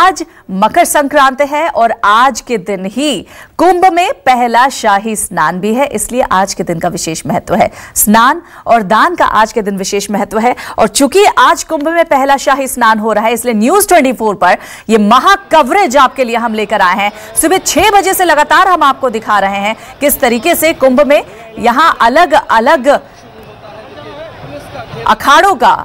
आज मकर संक्रांति है और आज के दिन ही कुंभ में पहला शाही स्नान भी है, इसलिए आज के दिन का विशेष महत्व है। स्नान और दान का आज के दिन विशेष महत्व है और चूंकि आज कुंभ में पहला शाही स्नान हो रहा है, इसलिए न्यूज 24 पर यह महा कवरेज आपके लिए हम लेकर आए हैं। सुबह 6 बजे से लगातार हम आपको दिखा रहे हैं किस तरीके से कुंभ में यहां अलग अलग अखाड़ों का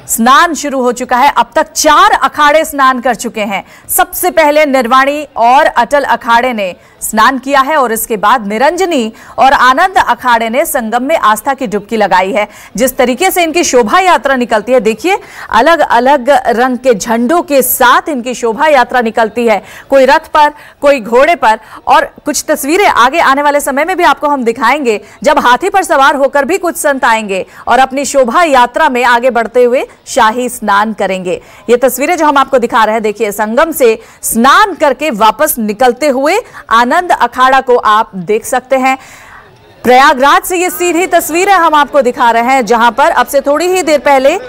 स्नान शुरू हो चुका है। अब तक 4 अखाड़े स्नान कर चुके हैं। सबसे पहले निर्वाणी और अटल अखाड़े ने स्नान किया है और इसके बाद निरंजनी और आनंद अखाड़े ने संगम में आस्था की डुबकी लगाई है। जिस तरीके से इनकी शोभा यात्रा निकलती है, देखिए अलग अलग रंग के झंडों के साथ इनकी शोभा यात्रा निकलती है, कोई रथ पर, कोई घोड़े पर, और कुछ तस्वीरें आगे आने वाले समय में भी आपको हम दिखाएंगे जब हाथी पर सवार होकर भी कुछ संत आएंगे और अपनी शोभा यात्रा में आगे बढ़ते हुए शाही स्नान करेंगे। ये तस्वीरें जो हम आपको दिखा रहे हैं, देखिए संगम से स्नान करके वापस निकलते हुए आनंद अखाड़ा को आप देख सकते हैं। प्रयागराज से ये सीधी तस्वीरें हम आपको दिखा रहे हैं जहां पर अब से थोड़ी ही देर पहले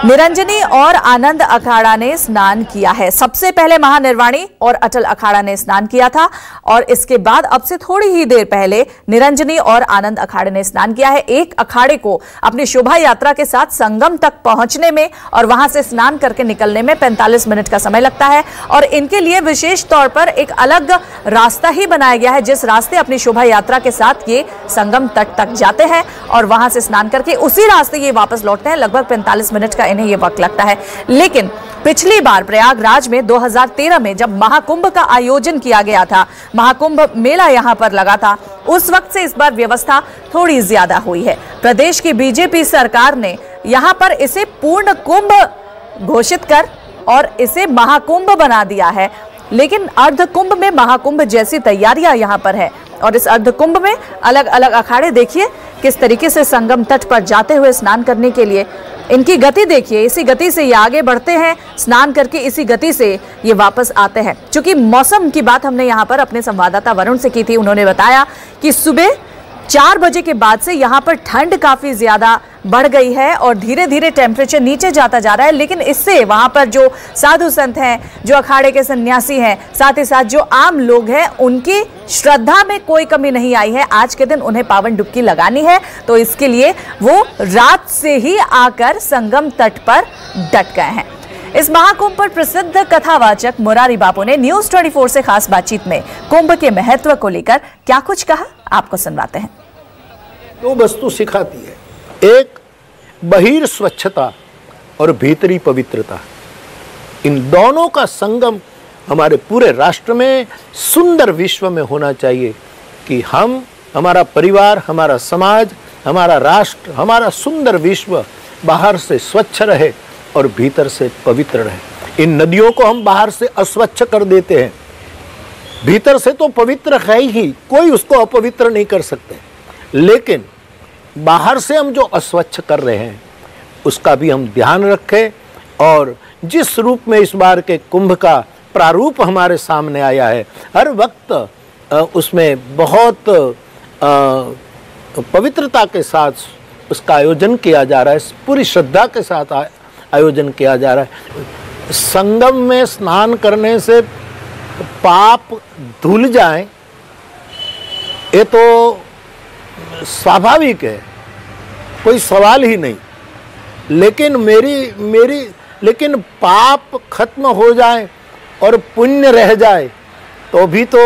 निरंजनी और आनंद अखाड़ा ने स्नान किया है। सबसे पहले महानिर्वाणी और अटल अखाड़ा ने स्नान किया था और इसके बाद अब से थोड़ी ही देर पहले निरंजनी और आनंद अखाड़े ने स्नान किया है। एक अखाड़े को अपनी शोभा यात्रा के साथ संगम तक पहुंचने में और वहां से स्नान करके निकलने में 45 मिनट का समय लगता है और इनके लिए विशेष तौर पर एक अलग रास्ता ही बनाया गया है, जिस रास्ते अपनी शोभा यात्रा के साथ ये संगम तट तक जाते हैं और वहां से स्नान करके उसी रास्ते ये वापस लौटते हैं। लगभग 45 मिनट का इन्हें ये वक्त लगता है। लेकिन पिछली बार प्रयागराज में 2013 में जब महाकुंभ का आयोजन किया गया था, महाकुंभ मेला यहां पर लगा था, उस वक्त से इस बार व्यवस्था थोड़ी ज्यादा हुई है। प्रदेश की बीजेपी सरकार ने यहां पर इसे पूर्ण कुंभ घोषित कर और इसे महाकुंभ बना दिया है। लेकिन अर्धकुंभ में महाकुंभ जैसी तैयारियां यहां पर है और इस अर्धकुंभ में अलग अलग अखाड़े देखिए किस तरीके से संगम तट पर जाते हुए स्नान करने के लिए इनकी गति देखिए। इसी गति से ये आगे बढ़ते हैं, स्नान करके इसी गति से ये वापस आते हैं। चूंकि मौसम की बात हमने यहाँ पर अपने संवाददाता वरुण से की थी, उन्होंने बताया कि सुबह 4 बजे के बाद से यहाँ पर ठंड काफी ज्यादा बढ़ गई है और धीरे धीरे टेम्परेचर नीचे जाता जा रहा है। लेकिन इससे वहां पर जो साधु संत हैं, जो अखाड़े के सन्यासी हैं, साथ ही साथ जो आम लोग हैं, उनकी श्रद्धा में कोई कमी नहीं आई है। आज के दिन उन्हें पावन डुबकी लगानी है तो इसके लिए वो रात से ही आकर संगम तट पर डट गए हैं। इस महाकुंभ पर प्रसिद्ध कथावाचक मुरारी बापू ने न्यूज 24 से खास बातचीत में कुंभ के महत्व को लेकर क्या कुछ कहा, आपको सुनवाते हैं। 2 वस्तु सिखाती है, एक बहिर स्वच्छता और भीतरी पवित्रता। इन दोनों का संगम हमारे पूरे राष्ट्र में, सुंदर विश्व में होना चाहिए कि हम, हमारा परिवार, हमारा समाज, हमारा राष्ट्र, हमारा सुंदर विश्व बाहर से स्वच्छ रहे और भीतर से पवित्र रहे। इन नदियों को हम बाहर से अस्वच्छ कर देते हैं, भीतर से तो पवित्र है ही, कोई उसको अपवित्र नहीं कर सकते। लेकिन बाहर से हम जो अस्वच्छ कर रहे हैं उसका भी हम ध्यान रखें और जिस रूप में इस बार के कुंभ का प्रारूप हमारे सामने आया है, हर वक्त उसमें बहुत पवित्रता के साथ उसका आयोजन किया जा रहा है, पूरी श्रद्धा के साथ आयोजन किया जा रहा है। संगम में स्नान करने से पाप धुल जाएं, ये तो स्वाभाविक है, कोई सवाल ही नहीं। लेकिन लेकिन पाप खत्म हो जाए और पुण्य रह जाए तो भी तो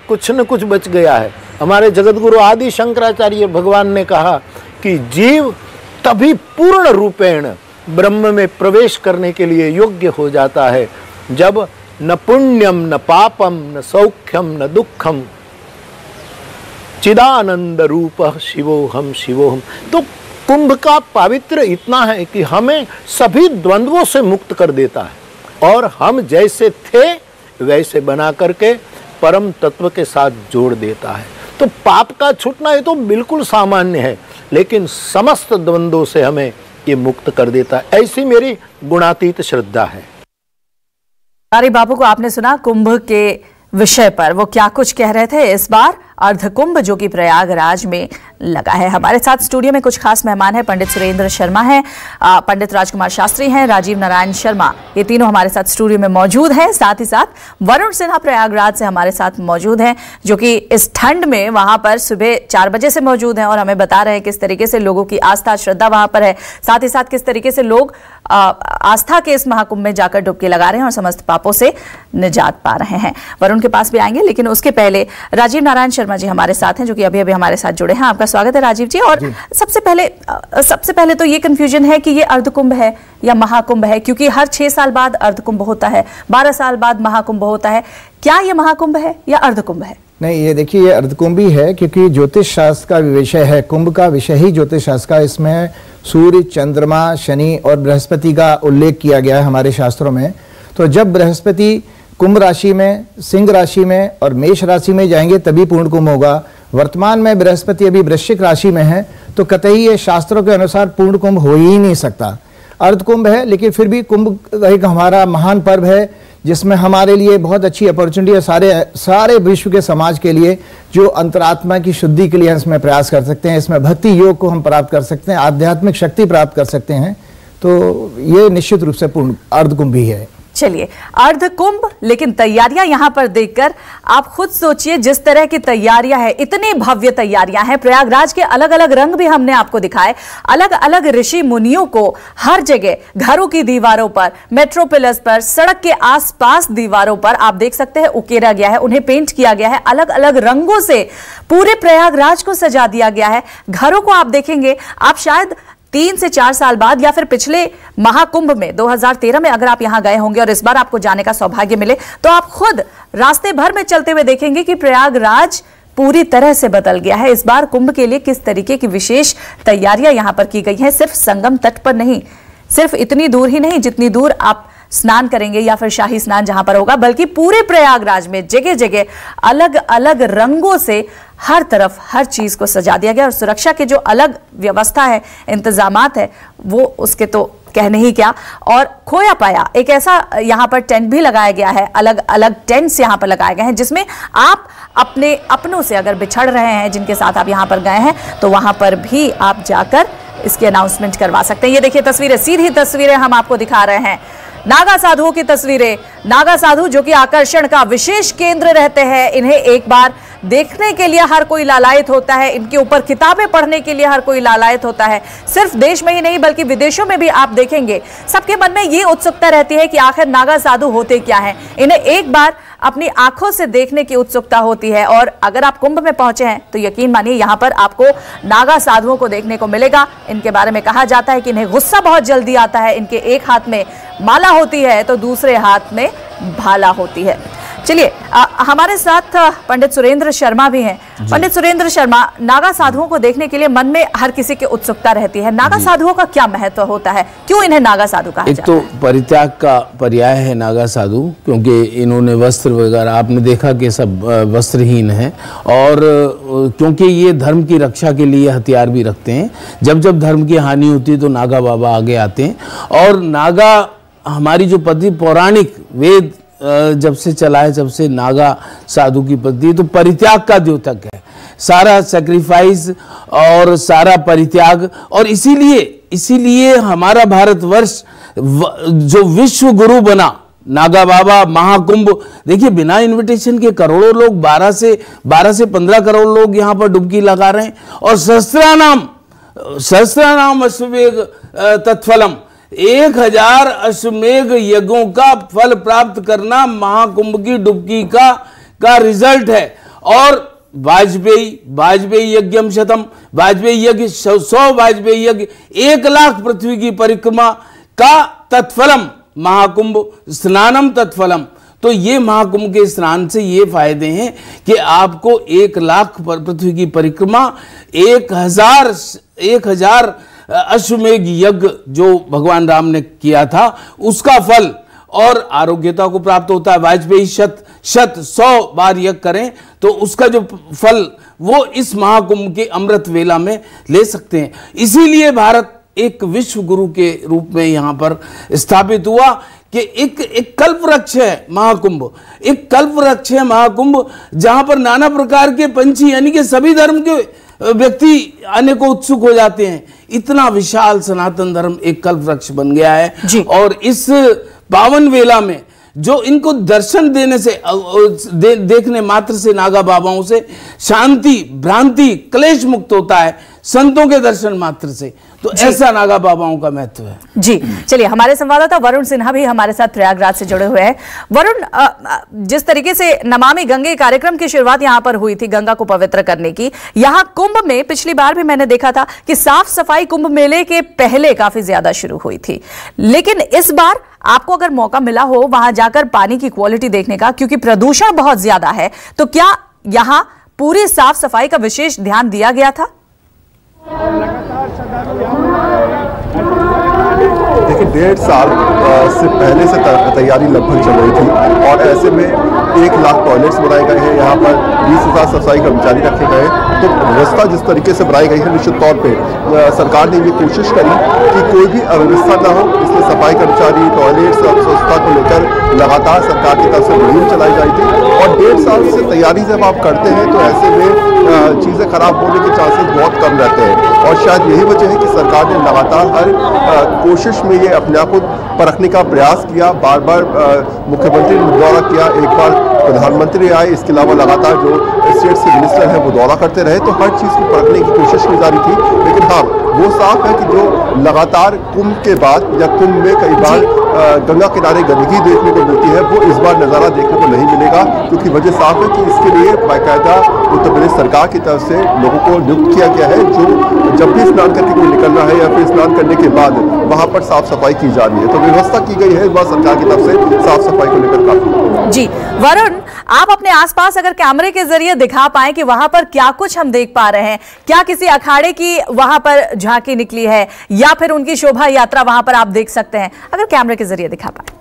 कुछ न कुछ बच गया है। हमारे जगतगुरु आदि शंकराचार्य भगवान ने कहा कि जीव तभी पूर्ण रूपेण ब्रह्म में प्रवेश करने के लिए योग्य हो जाता है जब न पुण्यम न पापम न सौख्यम न दुखम चिदानंद रूप शिवोहम शिवोहम। तो कुंभ का पवित्र इतना है कि हमें सभी द्वंद्वों से मुक्त कर देता है और हम जैसे थे वैसे बना करके परम तत्व के साथ जोड़ देता है। तो पाप का छूटना ये तो बिल्कुल सामान्य है, लेकिन समस्त द्वंद्वों से हमें ये मुक्त कर देता है। ऐसी मेरी गुणातीत श्रद्धा है। मुरारी बापू को आपने सुना कुंभ के विषय पर वो क्या कुछ कह रहे थे। इस बार अर्धकुंभ जो कि प्रयागराज में लगा है। हमारे साथ स्टूडियो में कुछ खास मेहमान हैं। पंडित सुरेंद्र शर्मा हैं, पंडित राजकुमार शास्त्री हैं, राजीव नारायण शर्मा, ये तीनों हमारे साथ स्टूडियो में मौजूद हैं। साथ ही साथ वरुण सिन्हा प्रयागराज से हमारे साथ मौजूद हैं, जो कि इस ठंड में वहां पर सुबह 4 बजे से मौजूद हैं और हमें बता रहे हैं किस तरीके से लोगों की आस्था श्रद्धा वहां पर है, साथ ही साथ किस तरीके से लोग आस्था के इस महाकुंभ में जाकर डुबकी लगा रहे हैं और समस्त पापों से निजात पा रहे हैं। वरुण के पास भी आएंगे, लेकिन उसके पहले राजीव नारायण शर्मा जी हमारे साथ हैं, जो कि अभी अभी हमारे साथ जुड़े हैं। आपका स्वागत है राजीव जी। और सबसे पहले तो ये कंफ्यूजन है कि ये अर्धकुंभ है या महाकुंभ है, क्योंकि हर 6 साल बाद अर्धकुंभ होता है, 12 साल बाद महाकुंभ होता है। क्या ये महाकुंभ है या अर्धकुंभ है? नहीं, ये देखिए, ये अर्धकुंभ ही है, क्योंकि ज्योतिष शास्त्र का विषय है, कुंभ का विषय ही ज्योतिष शास्त्र का। इसमें सूर्य, चंद्रमा, शनि और बृहस्पति का उल्लेख किया गया है हमारे शास्त्रों में। तो जब बृहस्पति कुंभ राशि में, सिंह राशि में और मेष राशि में जाएंगे तभी पूर्ण कुंभ होगा। वर्तमान में बृहस्पति अभी वृश्चिक राशि में है, तो कतई ये शास्त्रों के अनुसार पूर्ण कुंभ हो ही नहीं सकता। अर्धकुंभ है, लेकिन फिर भी कुंभ एक हमारा महान पर्व है, जिसमें हमारे लिए बहुत अच्छी अपॉर्चुनिटी है, सारे विश्व के समाज के लिए, जो अंतरात्मा की शुद्धि के लिए इसमें प्रयास कर सकते हैं। इसमें भक्ति योग को हम प्राप्त कर सकते हैं, आध्यात्मिक शक्ति प्राप्त कर सकते हैं। तो ये निश्चित रूप से पूर्ण अर्धकुंभ ही है। चलिए, अर्धकुंभ, लेकिन तैयारियां यहां पर देखकर आप खुद सोचिए, जिस तरह की तैयारियां हैं, इतनी भव्य तैयारियां हैं। प्रयागराज के अलग अलग रंग भी हमने आपको दिखाए, अलग अलग ऋषि मुनियों को हर जगह, घरों की दीवारों पर, मेट्रो पिलर्स पर, सड़क के आसपास दीवारों पर आप देख सकते हैं उकेरा गया है, उन्हें पेंट किया गया है, अलग अलग रंगों से पूरे प्रयागराज को सजा दिया गया है। घरों को आप देखेंगे, आप शायद 3 से 4 साल बाद या फिर पिछले महाकुंभ में 2013 में अगर आप यहां गए होंगे और इस बार आपको जाने का सौभाग्य मिले, तो आप खुद रास्ते भर में चलते हुए देखेंगे कि प्रयागराज पूरी तरह से बदल गया है। इस बार कुंभ के लिए किस तरीके की विशेष तैयारियां यहां पर की गई हैं, सिर्फ संगम तट पर नहीं, सिर्फ इतनी दूर ही नहीं जितनी दूर आप स्नान करेंगे या फिर शाही स्नान जहां पर होगा, बल्कि पूरे प्रयागराज में जगह जगह अलग अलग रंगों से हर तरफ हर चीज को सजा दिया गया। और सुरक्षा की जो अलग व्यवस्था है, इंतजामात है, वो उसके तो कहने ही क्या। और खोया पाया एक ऐसा यहां पर टेंट भी लगाया गया है, अलग अलग टेंट्स यहां पर लगाए गए हैं, जिसमें आप अपने अपनों से अगर बिछड़ रहे हैं, जिनके साथ आप यहां पर गए हैं, तो वहां पर भी आप जाकर इसकी अनाउंसमेंट करवा सकते हैं। ये देखिए तस्वीरें, सीधी तस्वीरें हम आपको दिखा रहे हैं, नागा साधुओं की तस्वीरें। नागा साधु जो कि आकर्षण का विशेष केंद्र रहते हैं, इन्हें एक बार देखने के लिए हर कोई लालायित होता है, इनके ऊपर किताबें पढ़ने के लिए हर कोई लालायित होता है। सिर्फ देश में ही नहीं बल्कि विदेशों में भी आप देखेंगे, सबके मन में ये उत्सुकता रहती है कि आखिर नागा साधु होते क्या हैं। इन्हें एक बार अपनी आंखों से देखने की उत्सुकता होती है। और अगर आप कुंभ में पहुंचे हैं तो यकीन मानिए यहां पर आपको नागा साधुओं को देखने को मिलेगा। इनके बारे में कहा जाता है कि इन्हें गुस्सा बहुत जल्दी आता है, इनके एक हाथ में माला होती है तो दूसरे हाथ में भाला होती है। चलिए, हमारे साथ पंडित सुरेंद्र शर्मा भी हैं। पंडित सुरेंद्र शर्मा, नागा साधुओं को देखने के लिए मन में हर किसी की उत्सुकता रहती है। नागा साधुओं का क्या महत्व होता है, क्यों इन्हें नागा साधु कहा जाता है? एक तो परित्याग का पर्याय है नागा साधु, क्योंकि इन्होंने वस्त्र वगैरह, आपने देखा कि सब वस्त्रहीन हैं, और क्योंकि ये धर्म की रक्षा के लिए हथियार भी रखते हैं। जब जब धर्म की हानि होती है तो नागा बाबा आगे आते हैं। और नागा हमारी जो पद्धति पौराणिक वेद जब से चला है, जब से नागा साधु की पद्धति, तो परित्याग का द्योतक है, सारा सैक्रिफाइस और सारा परित्याग। और इसीलिए हमारा भारतवर्ष जो विश्व गुरु बना, नागा बाबा, महाकुंभ, देखिए बिना इनविटेशन के करोड़ों लोग, 12 से 15 करोड़ लोग यहाँ पर डुबकी लगा रहे हैं। और सहस्रानाम अश्वमेघ तत्फलम, 1000 अश्वमेघ यज्ञों का फल प्राप्त करना महाकुंभ की डुबकी का रिजल्ट है। और वाजपेयी यज्ञम शतम, वाजपेयी यज्ञ 100 वाजपेयी यज्ञ, 1 लाख पृथ्वी की परिक्रमा का तत्फलम महाकुंभ स्नानम तत्फलम। तो ये महाकुंभ के स्नान से ये फायदे हैं कि आपको 1 लाख पृथ्वी की परिक्रमा, 1000 अश्वमेघ यज्ञ जो भगवान राम ने किया था उसका फल, और आरोग्यता को प्राप्त होता है। वाजपेयी 100 बार यज्ञ करें तो उसका जो फल वो इस महाकुंभ के अमृत वेला में ले सकते हैं। इसीलिए भारत एक विश्व गुरु के रूप में यहाँ पर स्थापित हुआ कि एक कल्प वृक्ष है महाकुंभ, एक कल्प वृक्ष है महाकुंभ, जहां पर नाना प्रकार के पंछी यानी कि सभी धर्म के व्यक्ति आने को उत्सुक हो जाते हैं। इतना विशाल सनातन धर्म एक कल्प वृक्ष बन गया है। और इस पावन वेला में जो इनको दर्शन देने से देखने मात्र से नागा बाबाओं से शांति, भ्रांति, क्लेश मुक्त होता है, संतों के दर्शन मात्र से। तो ऐसा नागा बाबाओं का महत्व है। जी चलिए, हमारे संवाददाता वरुण सिन्हा भी हमारे साथ प्रयागराज से जुड़े हुए हैं। वरुण, जिस तरीके से नमामि गंगे कार्यक्रम की शुरुआत यहां पर हुई थी गंगा को पवित्र करने की, यहां कुंभ में पिछली बार भी मैंने देखा था कि साफ सफाई कुंभ मेले के पहले काफी ज्यादा शुरू हुई थी, लेकिन इस बार आपको अगर मौका मिला हो वहां जाकर पानी की क्वालिटी देखने का, क्योंकि प्रदूषण बहुत ज्यादा है, तो क्या यहां पूरी साफ सफाई का विशेष ध्यान दिया गया था? देखिए 1.5 साल से पहले से तैयारी लगभग चल रही थी और ऐसे में 1 लाख टॉयलेट्स बनाए गए हैं, यहाँ पर 20,000 सफाई कर्मचारी रखे गए हैं। तो व्यवस्था जिस तरीके से बनाई गई है, निश्चित तौर पे सरकार ने ये कोशिश करी कि कोई भी अव्यवस्था ना हो, इसलिए सफाई कर्मचारी, टॉयलेट्स और स्वच्छता को लेकर लगातार सरकार की तरफ से मुहिम चलाई जाती थी। और 1.5 साल से तैयारी जब आप करते हैं तो ऐसे में चीज़ें खराब होने के चांसेस बहुत कम रहते हैं। और शायद यही वजह है कि सरकार ने लगातार हर कोशिश में ये अपने आप को परखने का प्रयास किया। बार बार मुख्यमंत्री ने दौरा किया, एक बार प्रधानमंत्री आए, इसके अलावा लगातार जो स्टेट से मिनिस्टर है वो दौरा करते रहे। तो हर चीज़ को परखने की कोशिश की जा रही थी। लेकिन हाँ, वो साफ है कि जो लगातार कुंभ के बाद या कुंभ में कई बार गंगा किनारे गंदगी देखने को मिलती है, वो इस बार नज़ारा देखने को नहीं मिलेगा, क्योंकि वजह साफ है कि इसके लिए बाकायदा उत्तर प्रदेश सरकार की तरफ से लोगों को नियुक्त किया गया है, जो जब भी स्नान करके कोई निकलना है या फिर स्नान करने के बाद वहाँ पर साफ सफाई की जा रही है। तो व्यवस्था की गई है इस बार सरकार की तरफ से साफ सफाई को लेकर काफी। जी वरुण, आप अपने आसपास अगर कैमरे के जरिए दिखा पाएं कि वहां पर क्या कुछ हम देख पा रहे हैं, क्या किसी अखाड़े की वहां पर झांकी निकली है या फिर उनकी शोभा यात्रा वहां पर आप देख सकते हैं, अगर कैमरे के जरिए दिखा पाए?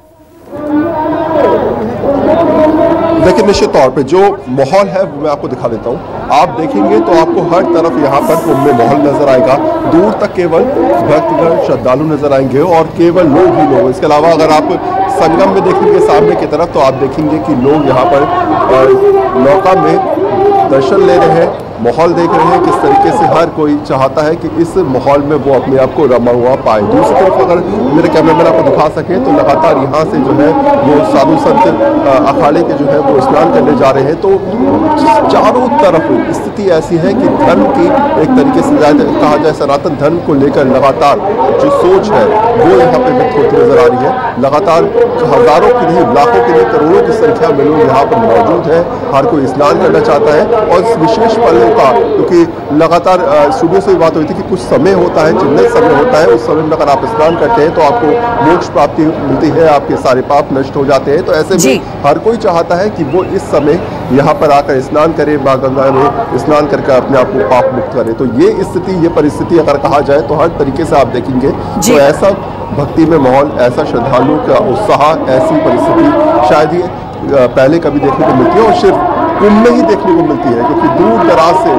देखिए निश्चित तौर पे जो माहौल है वो मैं आपको दिखा देता हूँ। आप देखेंगे तो आपको हर तरफ यहाँ पर कुंभ में माहौल नजर आएगा। दूर तक केवल भक्तगण, श्रद्धालु नजर आएंगे और केवल लोग ही लोग। इसके अलावा अगर आप संगम में देखेंगे सामने की तरफ तो आप देखेंगे कि लोग यहाँ पर नौका में दर्शन ले रहे हैं, माहौल देख रहे हैं। किस तरीके से हर कोई चाहता है कि इस माहौल में वो अपने आप को रमा हुआ पाए। दूसरी तरफ अगर मेरे कैमरामैन आपको दिखा सके तो लगातार यहाँ से जो है वो साधु संत अखाड़े के जो है वो स्नान करने जा रहे हैं। तो चारों तरफ स्थिति ऐसी है कि धर्म की एक तरीके से कहा जाए सनातन धर्म को लेकर लगातार जो सोच है वो यहाँ पे व्यक्त होती नजर आ रही है। लगातार हजारों की नहीं, लाखों की नहीं, करोड़ों की संख्या में लोग यहाँ पर मौजूद है। हर कोई स्नान करना चाहता है और इस विशेष पल का, क्योंकि लगातार स्टूडियो से बात हुई थी कि कुछ समय होता है, चिन्हित समय होता है, उस समय में अगर आप स्नान करते हैं तो आपको मोक्ष प्राप्ति मिलती है, आपके सारे पाप नष्ट हो जाते हैं। तो ऐसे में हर कोई चाहता है कि वो इस समय यहाँ पर आकर स्नान करे, माँ गंगा में स्नान करके अपने आप को पाप मुक्त करे। तो ये स्थिति, ये परिस्थिति अगर कहा जाए तो हर तरीके से आप देखेंगे तो ऐसा भक्ति में माहौल, ऐसा श्रद्धालुओं का उत्साह, ऐसी परिस्थिति शायद ही पहले कभी देखने को मिलती है और सिर्फ कुंभ में ही देखने को मिलती है, क्योंकि दूर दराज से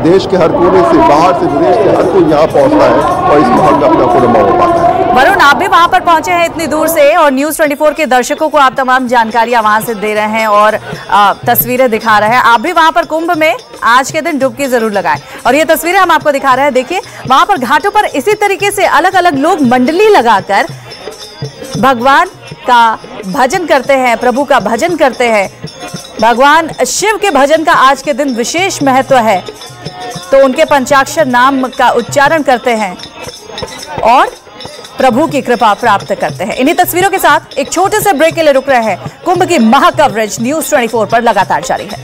देश के हर कोने से, बाहर से, विदेश से हर कोई यहाँ पहुँचता है और इस माहौल में अपना को रमा हो पाता है। वरुण, आप भी वहां पर पहुंचे हैं इतनी दूर से और न्यूज़ 24 के दर्शकों को आप तमाम जानकारियां वहां से दे रहे हैं और तस्वीरें दिखा रहे हैं। आप भी वहां पर कुंभ में आज के दिन डुबकी जरूर लगाएं और ये तस्वीरें हम आपको दिखा रहे हैं। देखिए वहां पर घाटों पर इसी तरीके से अलग अलग लोग मंडली लगाकर भगवान का भजन करते हैं, प्रभु का भजन करते हैं। भगवान शिव के भजन का आज के दिन विशेष महत्व है, तो उनके पंचाक्षर नाम का उच्चारण करते हैं और प्रभु की कृपा प्राप्त करते हैं। इन्हीं तस्वीरों के साथ एक छोटे से ब्रेक के लिए रुक रहे हैं। कुंभ की महा कवरेज न्यूज़ 24 पर लगातार जारी है।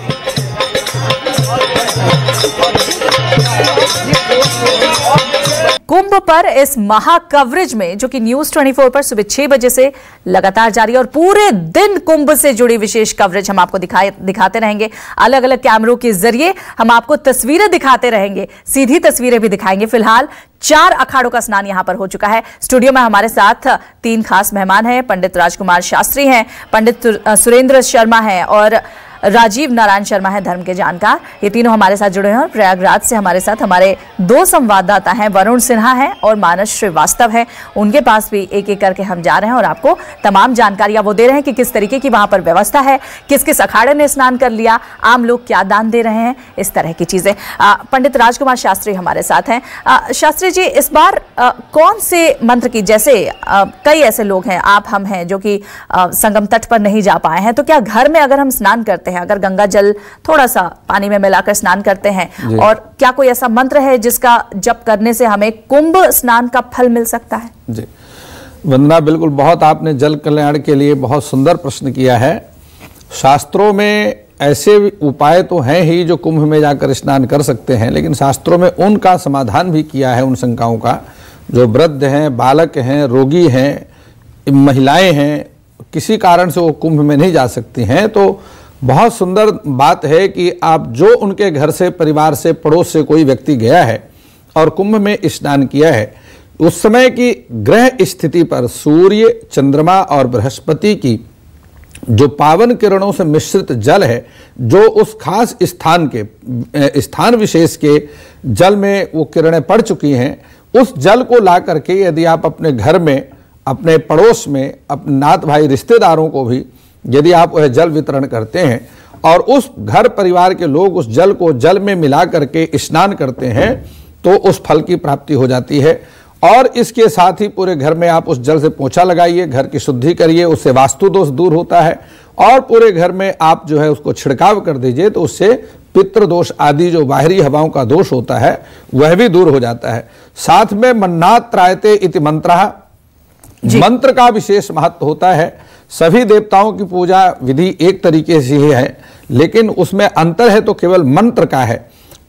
कुंभ पर इस महा कवरेज में, जो कि न्यूज़ 24 पर सुबह 6 बजे से लगातार जारी है और पूरे दिन कुंभ से जुड़ी विशेष कवरेज हम आपको दिखाते रहेंगे। अलग अलग कैमरों के जरिए हम आपको तस्वीरें दिखाते रहेंगे, सीधी तस्वीरें भी दिखाएंगे। फिलहाल 4 अखाड़ों का स्नान यहां पर हो चुका है। स्टूडियो में हमारे साथ 3 खास मेहमान हैं। पंडित राजकुमार शास्त्री हैं, पंडित सुरेंद्र शर्मा हैं और राजीव नारायण शर्मा है धर्म के जानकार, ये तीनों हमारे साथ जुड़े हैं और प्रयागराज से हमारे साथ हमारे दो संवाददाता हैं, वरुण सिन्हा है और मानस श्रीवास्तव है। उनके पास भी एक एक करके हम जा रहे हैं और आपको तमाम जानकारियां वो दे रहे हैं कि किस तरीके की वहां पर व्यवस्था है, किस किस अखाड़े ने स्नान कर लिया, आम लोग क्या दान दे रहे हैं, इस तरह की चीजें। पंडित राजकुमार शास्त्री हमारे साथ हैं। शास्त्री जी, इस बार कौन से मंत्र की, जैसे कई ऐसे लोग हैं, आप हम हैं, जो कि संगम तट पर नहीं जा पाए हैं, तो क्या घर में अगर हम स्नान करते हैं, अगर गंगा जल थोड़ा सा पानी में मिलाकर स्नान करते हैं, और क्या कोई ऐसा मंत्र है जिसका जप करने से हमें कुंभ स्नान का फल मिल सकता है? जी वंदना, बिल्कुल, बहुत आपने जल कल्याण के लिए बहुत सुंदर प्रश्न किया है। शास्त्रों में ऐसे उपाय तो हैं ही जो कुंभ में जाकर स्नान कर सकते हैं, लेकिन शास्त्रों में उनका समाधान भी किया है, उन शंकाओं का। जो वृद्ध हैं, बालक हैं, रोगी हैं, महिलाएं हैं, किसी कारण से वो कुंभ में नहीं जा सकती हैं, तो बहुत सुंदर बात है कि आप जो उनके घर से, परिवार से, पड़ोस से कोई व्यक्ति गया है और कुंभ में स्नान किया है, उस समय की ग्रह स्थिति पर सूर्य, चंद्रमा और बृहस्पति की जो पावन किरणों से मिश्रित जल है, जो उस खास स्थान विशेष के जल में वो किरणें पड़ चुकी हैं, उस जल को ला करके यदि आप अपने घर में, अपने पड़ोस में, अपने नात भाई रिश्तेदारों को भी यदि आप वह जल वितरण करते हैं और उस घर परिवार के लोग उस जल को जल में मिला करके स्नान करते हैं, तो उस फल की प्राप्ति हो जाती है। और इसके साथ ही पूरे घर में आप उस जल से पोछा लगाइए, घर की शुद्धि करिए, उससे वास्तु दोष दूर होता है, और पूरे घर में आप जो है उसको छिड़काव कर दीजिए, तो उससे पितृ दोष आदि जो बाहरी हवाओं का दोष होता है वह भी दूर हो जाता है। साथ में मन्नात् त्रायते इति मंत्रः, मंत्र का विशेष महत्व होता है। सभी देवताओं की पूजा विधि एक तरीके से ही है, लेकिन उसमें अंतर है तो केवल मंत्र का है।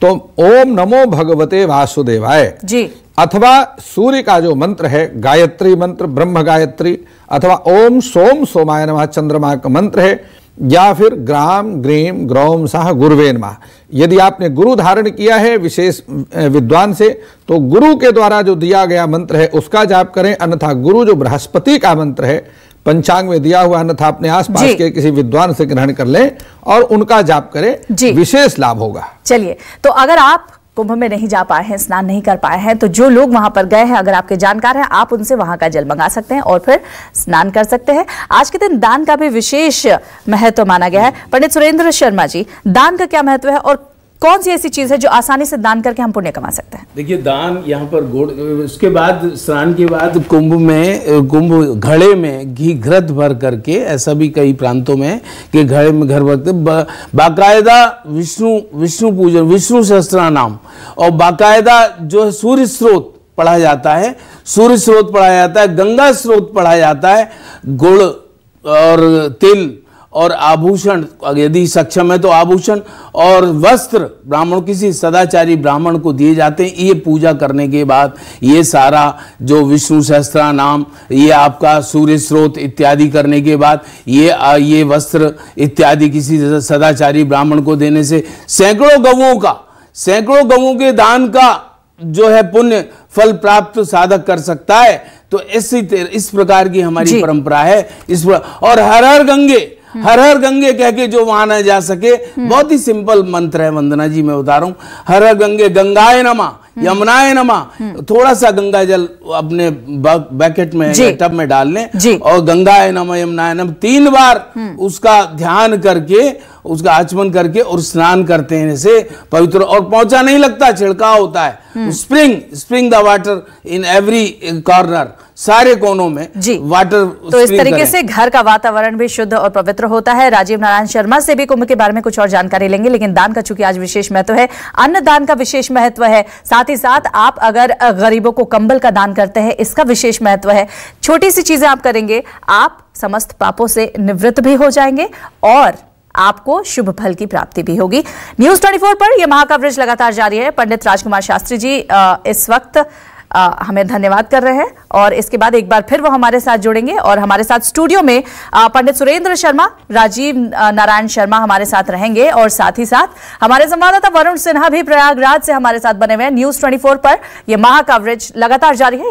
तो ओम नमो भगवते वासुदेवाय जी, अथवा सूर्य का जो मंत्र है गायत्री मंत्र, ब्रह्म गायत्री, अथवा ओम सोम सोमाय नमः चंद्रमा का मंत्र है, या फिर ग्राम ग्रीम ग्रौम सह गुरुवे नमः। यदि आपने गुरु धारण किया है विशेष विद्वान से, तो गुरु के द्वारा जो दिया गया मंत्र है उसका जाप करें, अन्यथा गुरु जो बृहस्पति का मंत्र है पंचांग में दिया हुआ, अन्यथा अपने आसपास के किसी विद्वान से ग्रहण कर लें और उनका जाप करें, विशेष लाभ होगा। चलिए, तो अगर आप कुंभ में नहीं जा पाए हैं, स्नान नहीं कर पाए हैं, तो जो लोग वहां पर गए हैं, अगर आपके जानकार हैं, आप उनसे वहां का जल मंगा सकते हैं और फिर स्नान कर सकते हैं। आज के दिन दान का भी विशेष महत्व माना गया है। पंडित सुरेंद्र शर्मा जी, दान का क्या महत्व है और कौन सी ऐसी चीज है जो आसानी से दान करके हम पुण्य कमा सकते हैं? देखिए, दान यहाँ पर गुड़, उसके बाद स्नान के बाद कुंभ घड़े में घी घृत भर करके, ऐसा भी कई प्रांतों में कि घड़े में घर भरते, बाकायदा विष्णु पूजन, विष्णु सहस्त्र नाम, और बाकायदा जो है सूर्य स्रोत पढ़ा जाता है, सूर्य स्रोत पढ़ा जाता है, गंगा स्रोत पढ़ा जाता है, गुड़ और तिल और आभूषण, यदि सक्षम है तो आभूषण और वस्त्र ब्राह्मण, किसी सदाचारी ब्राह्मण को दिए जाते हैं। ये पूजा करने के बाद ये सारा जो विष्णु सहस्त्र नाम, ये आपका सूर्य स्रोत इत्यादि करने के बाद ये वस्त्र इत्यादि किसी सदाचारी ब्राह्मण को देने से सैकड़ों गवों के दान का जो है पुण्य फल प्राप्त साधक कर सकता है। तो इस प्रकार की हमारी परंपरा है। और हर हर गंगे कह के जो वहां न जा सके, बहुत ही सिंपल मंत्र है वंदना जी, मैं बता रहा हूं। हर हर गंगे, गंगाए नमः, यमुनाए नमः, थोड़ा सा गंगा जल अपने बैकेट में, टब में डाल लें और गंगाए नमः, यमुनाए नमः 3 बार उसका ध्यान करके, उसका आचमन करके और स्नान करते हैं से पवित्र, और पहुंचा नहीं लगता, छिड़काव होता है। Spring the water in every corner, सारे कोनों में वाटर। तो इस तरीके से घर का वातावरण भी शुद्ध और पवित्र होता है। राजीव नारायण शर्मा से भी कुंभ के बारे में कुछ और जानकारी लेंगे, लेकिन दान का चूंकि आज विशेष महत्व है, अन्न दान का विशेष महत्व है, साथ ही साथ आप अगर गरीबों को कंबल का दान करते हैं, इसका विशेष महत्व है। छोटी सी चीजें आप करेंगे, आप समस्त पापों से निवृत्त भी हो जाएंगे और आपको शुभ फल की प्राप्ति भी होगी। न्यूज 24 पर यह महाकवरेज लगातार जारी है। पंडित राजकुमार शास्त्री जी इस वक्त हमें धन्यवाद कर रहे हैं और इसके बाद एक बार फिर वो हमारे साथ जुड़ेंगे और हमारे साथ स्टूडियो में पंडित सुरेंद्र शर्मा, राजीव नारायण शर्मा हमारे साथ रहेंगे और साथ ही साथ हमारे संवाददाता वरुण सिन्हा भी प्रयागराज से हमारे साथ बने हुए हैं। न्यूज 24 पर यह महा कवरेज लगातार जारी है।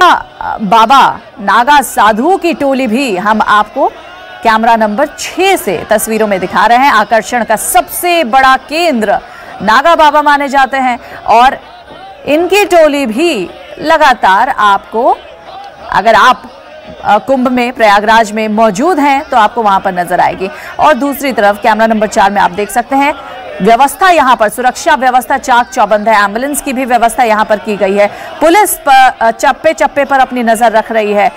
बाबा नागा साधुओं की टोली भी हम आपको कैमरा नंबर 6 से तस्वीरों में दिखा रहे हैं। आकर्षण का सबसे बड़ा केंद्र नागा बाबा माने जाते हैं और इनकी टोली भी लगातार आपको, अगर आप कुंभ में प्रयागराज में मौजूद हैं तो आपको वहां पर नजर आएगी। और दूसरी तरफ कैमरा नंबर 4 में आप देख सकते हैं व्यवस्था, यहां पर सुरक्षा व्यवस्था चाक चौबंद है। एम्बुलेंस की भी व्यवस्था यहां पर की गई है। पुलिस चप्पे चप्पे पर अपनी नजर रख रही है।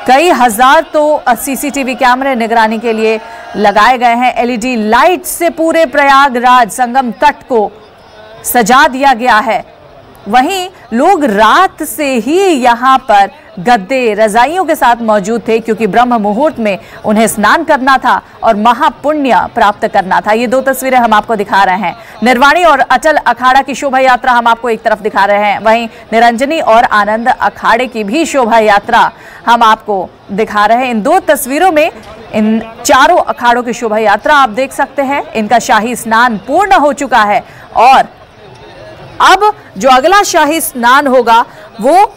कई हजार तो सीसीटीवी कैमरे निगरानी के लिए लगाए गए हैं। एलईडी लाइट से पूरे प्रयागराज संगम तट को सजा दिया गया है। वहीं लोग रात से ही यहां पर गद्दे रजाइयों के साथ मौजूद थे क्योंकि ब्रह्म मुहूर्त में उन्हें स्नान करना था और महापुण्य प्राप्त करना था। ये दो तस्वीरें हम आपको दिखा रहे हैं। निर्वाणी और अटल अखाड़ा की शोभा यात्रा हम आपको एक तरफ दिखा रहे हैं, वहीं निरंजनी और आनंद अखाड़े की भी शोभा यात्रा हम आपको दिखा रहे हैं। इन दो तस्वीरों में इन चारों अखाड़ों की शोभा यात्रा आप देख सकते हैं। इनका शाही स्नान पूर्ण हो चुका है और अब जो अगला शाही स्नान होगा वो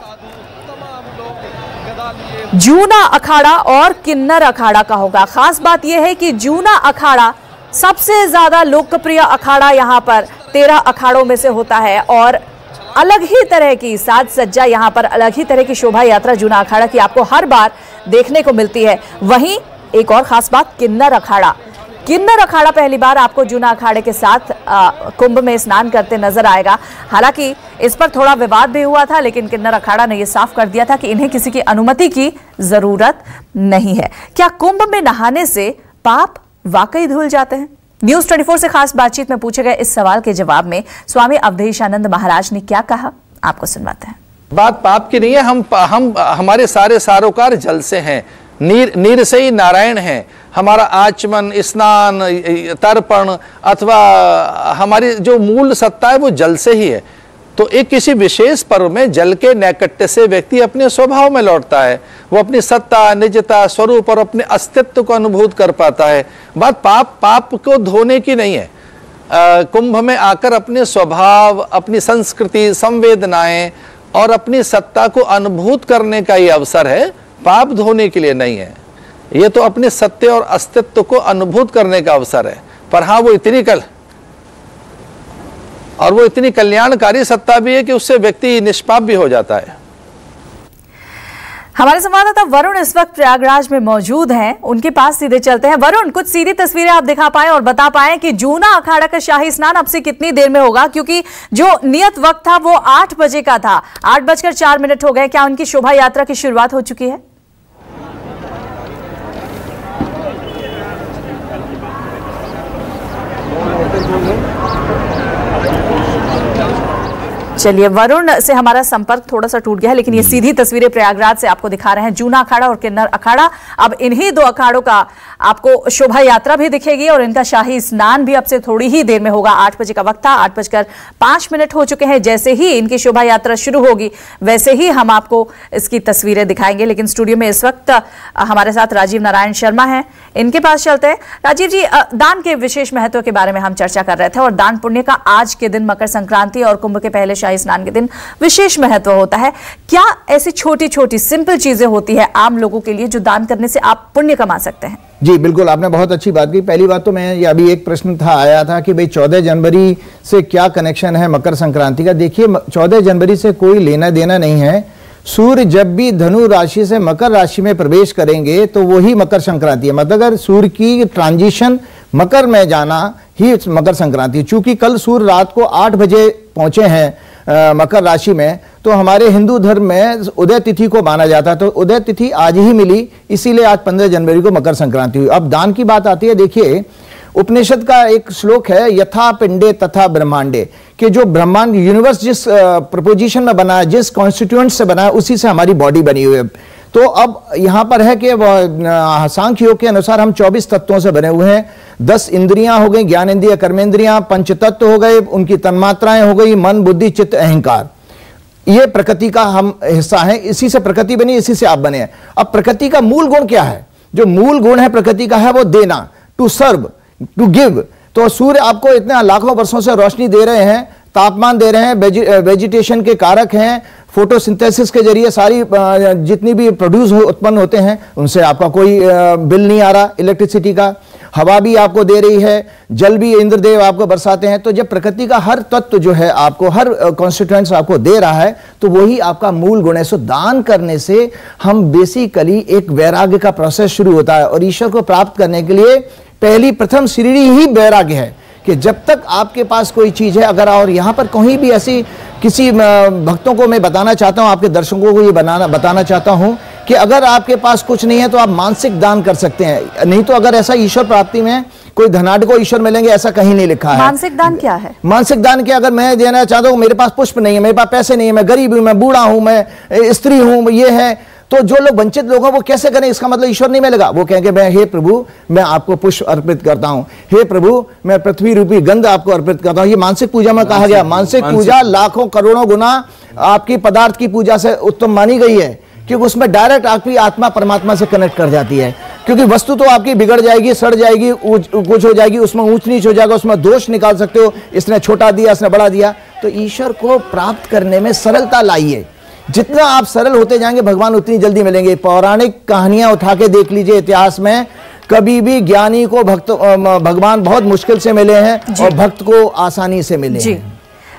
जूना अखाड़ा और किन्नर अखाड़ा का होगा। खास बात यह है कि जूना अखाड़ा सबसे ज्यादा लोकप्रिय अखाड़ा यहां पर 13 अखाड़ों में से होता है और अलग ही तरह की साज सज्जा, यहां पर अलग ही तरह की शोभा यात्रा जूना अखाड़ा की आपको हर बार देखने को मिलती है। वहीं एक और खास बात, किन्नर अखाड़ा पहली बार आपको जूना अखाड़े के साथ कुंभ में स्नान करते नजर आएगा। हालांकि इस पर थोड़ा विवाद भी हुआ था, लेकिन किन्नर अखाड़ा ने यह साफ कर दिया था कि इन्हें किसी की अनुमति की जरूरत नहीं है। क्या कुंभ में नहाने से पाप वाकई धुल जाते हैं? न्यूज 24 से खास बातचीत में पूछे गए इस सवाल के जवाब में स्वामी अवधेशानंद महाराज ने क्या कहा, आपको सुनवाते हैं। बात पाप की नहीं है। हम हमारे सारे सारोकार जल से हैं, नीर से ही नारायण है। हमारा आचमन, स्नान, तर्पण अथवा हमारी जो मूल सत्ता है वो जल से ही है। तो एक किसी विशेष पर्व में जल के नैकट्य से व्यक्ति अपने स्वभाव में लौटता है। वो अपनी सत्ता, निजता, स्वरूप और अपने अस्तित्व को अनुभूत कर पाता है। बात पाप को धोने की नहीं है। कुंभ में आकर अपने स्वभाव, अपनी संस्कृति, संवेदनाएं और अपनी सत्ता को अनुभूत करने का ये अवसर है, पाप धोने के लिए नहीं है। ये तो अपने सत्य और अस्तित्व को अनुभूत करने का अवसर है। पर हाँ, वो इतनी कल्याणकारी सत्ता भी है कि उससे व्यक्ति निष्पाप भी हो जाता है। हमारे संवाददाता वरुण इस वक्त प्रयागराज में मौजूद हैं, उनके पास सीधे चलते हैं। वरुण, कुछ सीधी तस्वीरें आप दिखा पाए और बता पाए कि जूना अखाड़ा का शाही स्नान अब से कितनी देर में होगा, क्योंकि जो नियत वक्त था वो 8 बजे का था। 8:04 हो गए। क्या उनकी शोभा यात्रा की शुरुआत हो चुकी है? चलिए, वरुण से हमारा संपर्क थोड़ा सा टूट गया है, लेकिन ये सीधी तस्वीरें प्रयागराज से आपको दिखा रहे हैं। जूना अखाड़ा और किन्नर अखाड़ा, अब इन्हीं दो अखाड़ों का आपको शोभा यात्रा भी दिखेगी और इनका शाही स्नान भी अब से थोड़ी ही देर में होगा। 8 बजे का वक्त था, 8:05 हो चुके हैं। जैसे ही इनकी शोभा यात्रा शुरू होगी वैसे ही हम आपको इसकी तस्वीरें दिखाएंगे। लेकिन स्टूडियो में इस वक्त हमारे साथ राजीव नारायण शर्मा हैं, इनके पास चलते हैं। राजीव जी, दान के विशेष महत्व के बारे में हम चर्चा कर रहे थे और दान पुण्य का आज के दिन, मकर संक्रांति और कुंभ के पहले शाही स्नान के दिन विशेष महत्व होता है। क्या ऐसी छोटी छोटी सिंपल चीजें होती है आम लोगों के लिए जो दान करने से आप पुण्य कमा सकते हैं? जी बिल्कुल, आपने बहुत अच्छी बात की। पहली बात तो मैं, ये अभी एक प्रश्न था आया था कि भाई 14 जनवरी से क्या कनेक्शन है मकर संक्रांति का। देखिए, 14 जनवरी से कोई लेना देना नहीं है। सूर्य जब भी धनु राशि से मकर राशि में प्रवेश करेंगे तो वही मकर संक्रांति है। मतलब अगर सूर्य की ट्रांजिशन मकर में जाना ही मकर संक्रांति है। चूंकि कल सूर्य रात को 8 बजे पहुंचे हैं मकर राशि में, तो हमारे हिंदू धर्म में उदय तिथि को माना जाता है। तो उदय तिथि आज ही मिली, इसीलिए आज 15 जनवरी को मकर संक्रांति हुई। अब दान की बात आती है। देखिए, उपनिषद का एक श्लोक है, यथा पिंडे तथा ब्रह्मांडे, कि जो ब्रह्मांड यूनिवर्स जिस प्रपोजिशन में बना है, जिस कॉन्स्टिट्यूएंट से बना है, उसी से हमारी बॉडी बनी हुई है। तो अब यहाँ पर है कि सांख्य योग के अनुसार हम 24 तत्वों से बने हुए हैं। 10 इंद्रियां हो गई, ज्ञान इंद्रिय, कर्मेंद्रियां, पंच तत्व हो गए, उनकी तन्मात्राएं हो गई, मन, बुद्धि, चित्त, अहंकार। ये प्रकृति का हम हिस्सा है। इसी से प्रकृति बनी, इसी से आप बने हैं। अब प्रकृति का मूल गुण क्या है? जो मूल गुण है प्रकृति का है वो देना, टू सर्व, टू गिव। तो सूर्य आपको इतने लाखों वर्षों से रोशनी दे रहे हैं, तापमान दे रहे हैं, वेजिटेशन के कारक हैं, फोटोसिंथेसिस के जरिए सारी जितनी भी प्रोड्यूस उत्पन्न होते हैं उनसे आपका कोई बिल नहीं आ रहा इलेक्ट्रिसिटी का। हवा भी आपको दे रही है, जल भी इंद्रदेव आपको बरसाते हैं। तो जब प्रकृति का हर तत्व जो है आपको, हर कॉन्स्टिट्यूएंट्स आपको दे रहा है, तो वही आपका मूल गुण है। सो दान करने से हम बेसिकली एक वैराग्य का प्रोसेस शुरू होता है, और ईश्वर को प्राप्त करने के लिए पहली प्रथम सीढ़ी ही वैराग्य है कि जब तक आपके पास कोई चीज है, अगर और यहां पर कहीं भी ऐसी किसी भक्तों को मैं बताना चाहता हूं, आपके दर्शकों को ये बताना चाहता हूं कि अगर आपके पास कुछ नहीं है तो आप मानसिक दान कर सकते हैं। नहीं तो अगर ऐसा ईश्वर प्राप्ति में कोई धनाढ़ को ईश्वर मिलेंगे ऐसा कहीं नहीं लिखा है। मानसिक दान क्या है? मानसिक दान क्या, अगर मैं देना चाहता हूं, मेरे पास पुष्प नहीं है, मेरे पास पैसे नहीं है, मैं गरीब हूं, मैं बूढ़ा हूं, मैं स्त्री हूं, ये है, तो जो लोग वंचित लोग हैं वो कैसे करें? इसका मतलब ईश्वर नहीं मिलेगा। वो कहेंगे मैं, हे प्रभु मैं आपको पुष्प अर्पित करता हूं, हे प्रभु मैं पृथ्वी रूपी गंध आपको अर्पित करता हूं। ये मानसिक पूजा में कहा गया। मानसिक पूजा लाखों करोड़ों गुना आपकी पदार्थ की पूजा से उत्तम मानी गई है, क्योंकि उसमें डायरेक्ट आपकी आत्मा परमात्मा से कनेक्ट कर जाती है। क्योंकि वस्तु तो आपकी बिगड़ जाएगी, सड़ जाएगी, कुछ हो जाएगी, उसमें ऊंच नीच हो जाएगा, उसमें दोष निकाल सकते हो, इसने छोटा दिया, इसने बड़ा दिया। तो ईश्वर को प्राप्त करने में सरलता लाइए। जितना आप सरल होते जाएंगे भगवान उतनी जल्दी मिलेंगे। पौराणिक कहानियां उठा के देख लीजिए, इतिहास में कभी भी ज्ञानी को भगवान बहुत मुश्किल से मिले हैं और भक्त को आसानी से मिले हैं।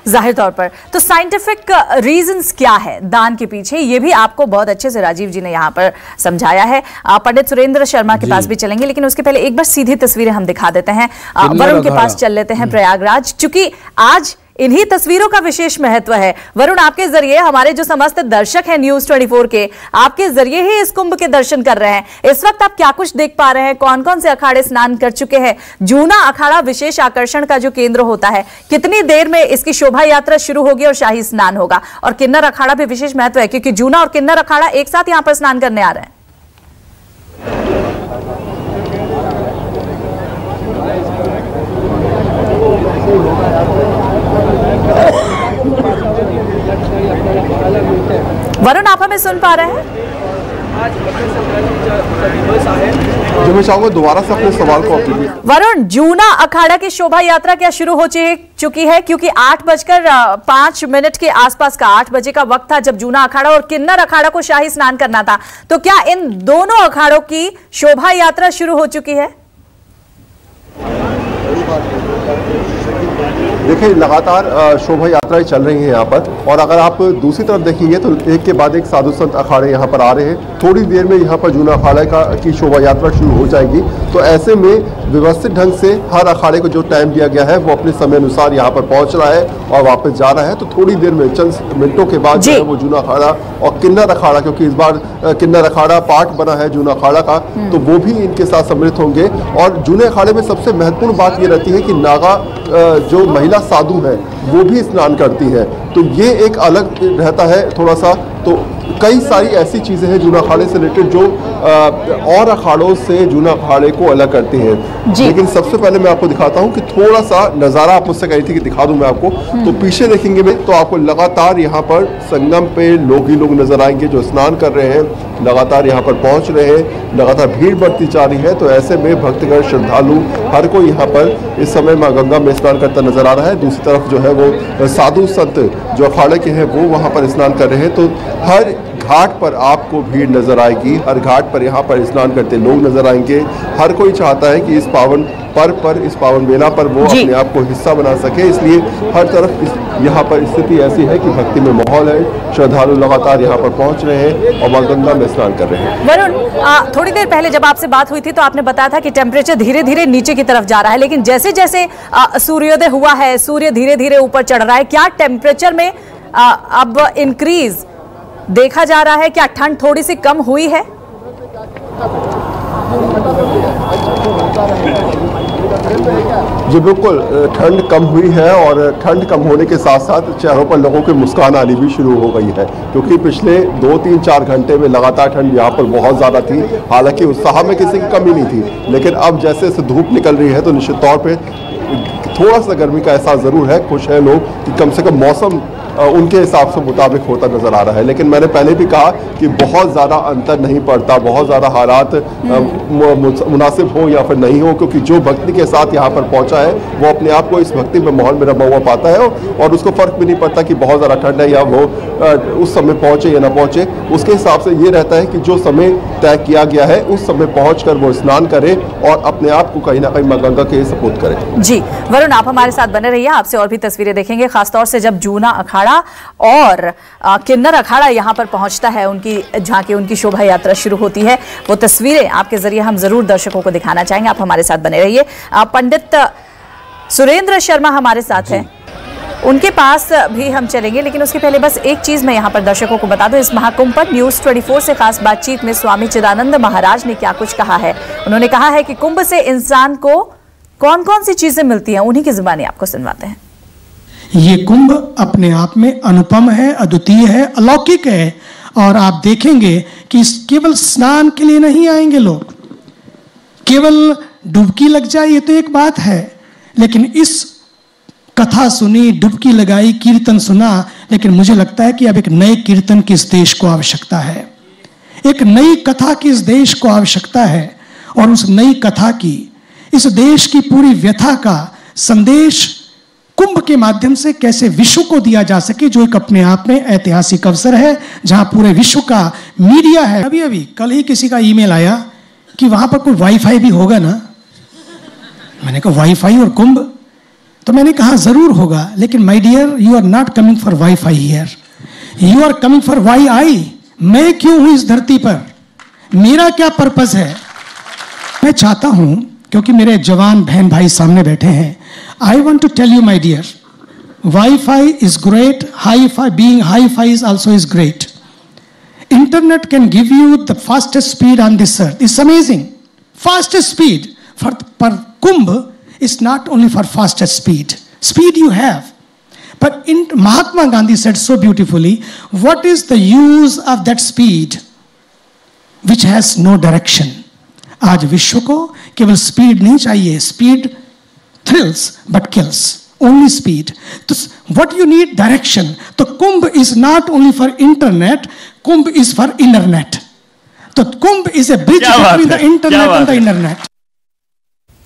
जाहिर तौर पर तो साइंटिफिक रीजंस क्या है दान के पीछे, ये भी आपको बहुत अच्छे से राजीव जी ने यहाँ पर समझाया है। पंडित सुरेंद्र शर्मा के पास भी चलेंगे, लेकिन उसके पहले एक बार सीधी तस्वीरें हम दिखा देते हैं। वरुण के पास चल लेते हैं, प्रयागराज, क्योंकि आज इन्हीं तस्वीरों का विशेष महत्व है। वरुण, आपके जरिए हमारे जो समस्त दर्शक हैं न्यूज 24 के, आपके जरिए ही इस कुंभ के दर्शन कर रहे हैं। इस वक्त आप क्या कुछ देख पा रहे हैं? कौन कौन से अखाड़े स्नान कर चुके हैं? जूना अखाड़ा विशेष आकर्षण का जो केंद्र होता है, कितनी देर में इसकी शोभा यात्रा शुरू होगी और शाही स्नान होगा? और किन्नर अखाड़ा भी विशेष महत्व है, क्योंकि जूना और किन्नर अखाड़ा एक साथ यहां पर स्नान करने आ रहे हैं। वरुण, आप हमें सुन पा रहे हैं? जो मैं चाहूंगा दोबारा से अपने सवाल को वरुण, जूना अखाड़ा की शोभा यात्रा क्या शुरू हो चुकी है? क्योंकि 8:05 के आसपास का 8 बजे का वक्त था जब जूना अखाड़ा और किन्नर अखाड़ा को शाही स्नान करना था। तो क्या इन दोनों अखाड़ों की शोभा यात्रा शुरू हो चुकी है? देखिए, लगातार शोभा यात्राएं चल रही हैं यहाँ पर, और अगर आप दूसरी तरफ देखेंगे तो एक के बाद एक साधु संत अखाड़े यहाँ पर आ रहे हैं। थोड़ी देर में यहाँ पर जूना अखाड़ा की शोभा यात्रा शुरू हो जाएगी। तो ऐसे में व्यवस्थित ढंग से हर अखाड़े को जो टाइम दिया गया है वो अपने समय अनुसार यहाँ पर पहुँच रहा है और वापस जा रहा है। तो थोड़ी देर में, चंद मिनटों के बाद जो है वो जूना अखाड़ा और किन्नर अखाड़ा, क्योंकि इस बार किन्नर अखाड़ा पार्ट बना है जूना अखाड़ा का, तो वो भी इनके साथ सम्मिलित होंगे। और जूने अखाड़े में सबसे महत्वपूर्ण बात ये रहती है कि नागा जो महिला साधु है वो भी स्नान करती है, तो ये एक अलग रहता है थोड़ा सा। तो कई सारी ऐसी चीजें हैं जूना अखाड़े से रिलेटेड जो और अखाड़ों से जूना अखाड़े को अलग करती हैं। लेकिन सबसे पहले मैं आपको दिखाता हूं कि थोड़ा सा नज़ारा आप मुझसे कही थी कि दिखा दूं मैं आपको। तो पीछे देखेंगे में तो आपको लगातार यहाँ पर संगम पे लोग ही लोग नजर आएंगे जो स्नान कर रहे हैं, लगातार यहाँ पर पहुँच रहे हैं, लगातार भीड़ बढ़ती जा रही है। तो ऐसे में भक्तगण, श्रद्धालु हर कोई यहाँ पर इस समय माँ गंगा में स्नान करता नजर आ रहा है। दूसरी तरफ जो है वो साधु संत जो अखाड़े के हैं वो वहाँ पर स्नान कर रहे हैं। तो हर घाट पर आपको भीड़ नजर आएगी, हर घाट पर यहाँ पर स्नान करते लोग नजर आएंगे। हर कोई चाहता है कि इस पावन पर्व पर, इस पावन मेला पर वो अपने आप को हिस्सा बना सके, इसलिए हर तरफ यहाँ पर स्थिति ऐसी है कि भक्ति में माहौल है। श्रद्धालु लगातार यहाँ पर पहुँच रहे हैं और माँ गंगा में स्नान कर रहे हैं। वरुण, थोड़ी देर पहले जब आपसे बात हुई थी तो आपने बताया था कि टेम्परेचर धीरे धीरे नीचे की तरफ जा रहा है, लेकिन जैसे जैसे सूर्योदय हुआ है, सूर्य धीरे धीरे ऊपर चढ़ रहा है, क्या टेम्परेचर में अब इंक्रीज देखा जा रहा है? क्या ठंड थोड़ी सी कम हुई है? जी बिल्कुल, ठंड कम हुई है और ठंड कम होने के साथ साथ चेहरों पर लोगों की मुस्कान आनी भी शुरू हो गई है, क्योंकि पिछले 2-3-4 घंटे में लगातार ठंड यहाँ पर बहुत ज़्यादा थी। हालांकि उत्साह में किसी की कमी नहीं थी, लेकिन अब जैसे जैसे धूप निकल रही है तो निश्चित तौर पे थोड़ा सा गर्मी का एहसास ज़रूर है। खुश है लोग कि कम से कम मौसम उनके हिसाब से मुताबिक होता नजर आ रहा है। लेकिन मैंने पहले भी कहा कि बहुत ज़्यादा अंतर नहीं पड़ता, बहुत ज़्यादा हालात मुनासिब हो या फिर नहीं हो, क्योंकि जो भक्ति के साथ यहाँ पर पहुँचा है वो अपने आप को इस भक्ति में माहौल में रमा हुआ पाता है और उसको फ़र्क भी नहीं पड़ता कि बहुत ज़्यादा ठंड है या वो उस समय पहुँचे या ना पहुँचे। उसके हिसाब से ये रहता है कि जो समय तय किया गया है उस समय पहुँचकर वो स्नान करे और अपने आप को कहीं ना कहीं मां गंगा के सपूत करे। जी वरुण, आप हमारे साथ बने रहिए, आपसे और भी तस्वीरें देखेंगे, खासतौर से जब जूना अखाड़ा और किन्नर अखाड़ा यहाँ पर पहुंचता है, उनकी झांकी, उनकी शोभा यात्रा शुरू होती है, वो तस्वीरें आपके जरिए हम जरूर दर्शकों को दिखाना चाहेंगे। आप हमारे साथ बने रहिए। पंडित सुरेंद्र शर्मा हमारे साथ हैं, उनके पास भी हम चलेंगे, लेकिन उसके पहले बस एक चीज मैं यहाँ पर दर्शकों को बता दूं। इस महाकुंभ पर न्यूज़ 24 से खास बातचीत में स्वामी चिदानंद महाराज ने क्या कुछ कहा है। उन्होंने कहा है कि कुंभ से इंसान को कौन कौन सी चीजें मिलती हैं, उन्हीं की जुबानी आपको सुनवाते हैं। ये कुंभ अपने आप में अनुपम है, अद्वितीय है, अलौकिक है, और आप देखेंगे कि केवल स्नान के लिए नहीं आएंगे लोग, केवल डुबकी लग जाए ये तो एक बात है, लेकिन इस कथा सुनी, डुबकी लगाई, कीर्तन सुना, लेकिन मुझे लगता है कि अब एक नए कीर्तन की इस देश को आवश्यकता है, एक नई कथा की इस देश को आवश्यकता है, और उस नई कथा की, इस देश की पूरी व्यथा का संदेश कुंभ के माध्यम से कैसे विश्व को दिया जा सके, जो एक अपने आप में ऐतिहासिक अवसर है, जहां पूरे विश्व का मीडिया है। अभी कल ही किसी का ईमेल आया कि वहां पर कोई वाईफाई भी होगा ना। मैंने कहा वाईफाई और कुंभ, तो मैंने कहा जरूर होगा, लेकिन my dear, you are not coming for WiFi here, you are coming for Y I. मैं क्यों हूं इस धरती पर, मेरा क्या पर्पस है। मैं चाहता हूं, क्योंकि मेरे जवान बहन भाई सामने बैठे हैं, I want to tell you my dear, wifi is great, hi fi, being hi fi is also is great. Internet can give you the fastest speed on this earth. It's amazing. Fastest speed. For Kumbh is not only for fastest speed. Speed you have. But Mahatma Gandhi said so beautifully, what is the use of that speed which has no direction? आज विश्व को केवल speed नहीं चाहिए, speed thrills but kills, only speed. तो what you need direction. तो Kumbh is not only for internet, Kumbh is for internet. तो Kumbh is a bridge between the internet and the internet.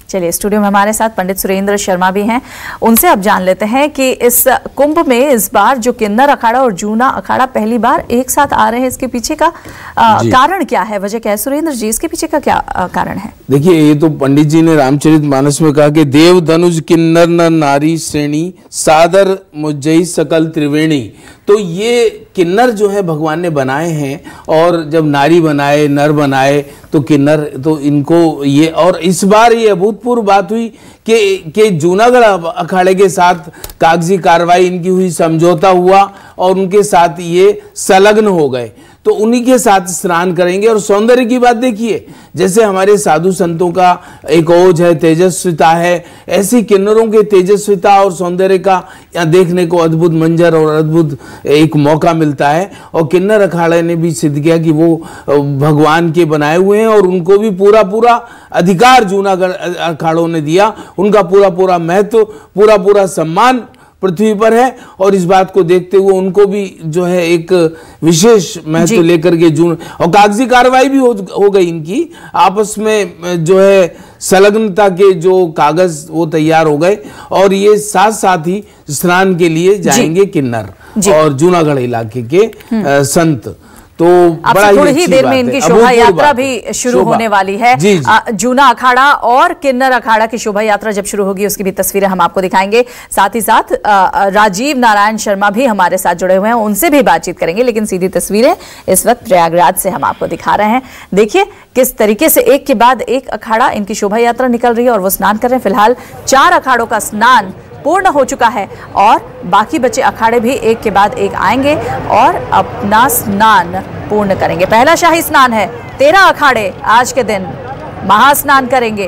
चलिए, स्टूडियो में हमारे साथ पंडित सुरेंद्र शर्मा भी हैं, उनसे अब जान लेते हैं कि इस कुंभ में इस बार जो किन्नर अखाड़ा और जूना अखाड़ा पहली बार एक साथ आ रहे हैं, इसके पीछे का कारण क्या है, वजह क्या है। सुरेंद्र जी, इसके पीछे का क्या कारण है। देखिए, ये तो पंडित जी ने रामचरितमानस में कहा कि देव धनुज किन्नर नर नारी श्रेणी सादर मुज्जई सकल त्रिवेणी। तो ये किन्नर जो है भगवान ने बनाए हैं, और जब नारी बनाए, नर बनाए, तो किन्नर, तो इनको ये, और इस बार ये अभूतपूर्व बात हुई कि जूनागढ़ अखाड़े के साथ कागजी कार्रवाई इनकी हुई, समझौता हुआ और उनके साथ ये संलग्न हो गए, तो उन्हीं के साथ स्नान करेंगे। और सौंदर्य की बात देखिए, जैसे हमारे साधु संतों का एक ओज है, तेजस्विता है, ऐसी किन्नरों के तेजस्विता और सौंदर्य का यहाँ देखने को अद्भुत मंजर और अद्भुत एक मौका मिलता है। और किन्नर अखाड़े ने भी सिद्ध किया कि वो भगवान के बनाए हुए हैं, और उनको भी पूरा पूरा अधिकार जूनागढ़ अखाड़ों ने दिया, उनका पूरा पूरा महत्व, पूरा पूरा सम्मान पृथ्वी पर है। और इस बात को देखते हुए उनको भी जो है एक विशेष महत्व लेकर के जून, और कागजी कार्रवाई भी हो गई इनकी, आपस में जो है संलग्नता के जो कागज वो तैयार हो गए, और ये साथ साथ ही स्नान के लिए जाएंगे किन्नर और जूनागढ़ इलाके के संत। तो बड़ा थोड़ी ही देर में इनकी शोभा यात्रा भी शुरू होने वाली है। जूना अखाड़ा और किन्नर अखाड़ा की शोभा यात्रा जब शुरू होगी, उसकी भी तस्वीरें हम आपको दिखाएंगे। साथ ही साथ राजीव नारायण शर्मा भी हमारे साथ जुड़े हुए हैं, उनसे भी बातचीत करेंगे, लेकिन सीधी तस्वीरें इस वक्त प्रयागराज से हम आपको दिखा रहे हैं। देखिए किस तरीके से एक के बाद एक अखाड़ा, इनकी शोभा यात्रा निकल रही है और वो स्नान कर रहे हैं। फिलहाल 4 अखाड़ों का स्नान पूर्ण हो चुका है, और बाकी बचे अखाड़े भी एक के बाद एक आएंगे और अपना स्नान पूर्ण करेंगे। पहला शाही स्नान है, 13 अखाड़े आज के दिन महास्नान करेंगे,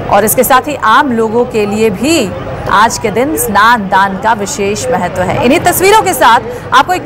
और इसके साथ ही आम लोगों के लिए भी आज के दिन स्नान दान का विशेष महत्व है। इन्हीं तस्वीरों के साथ आपको एक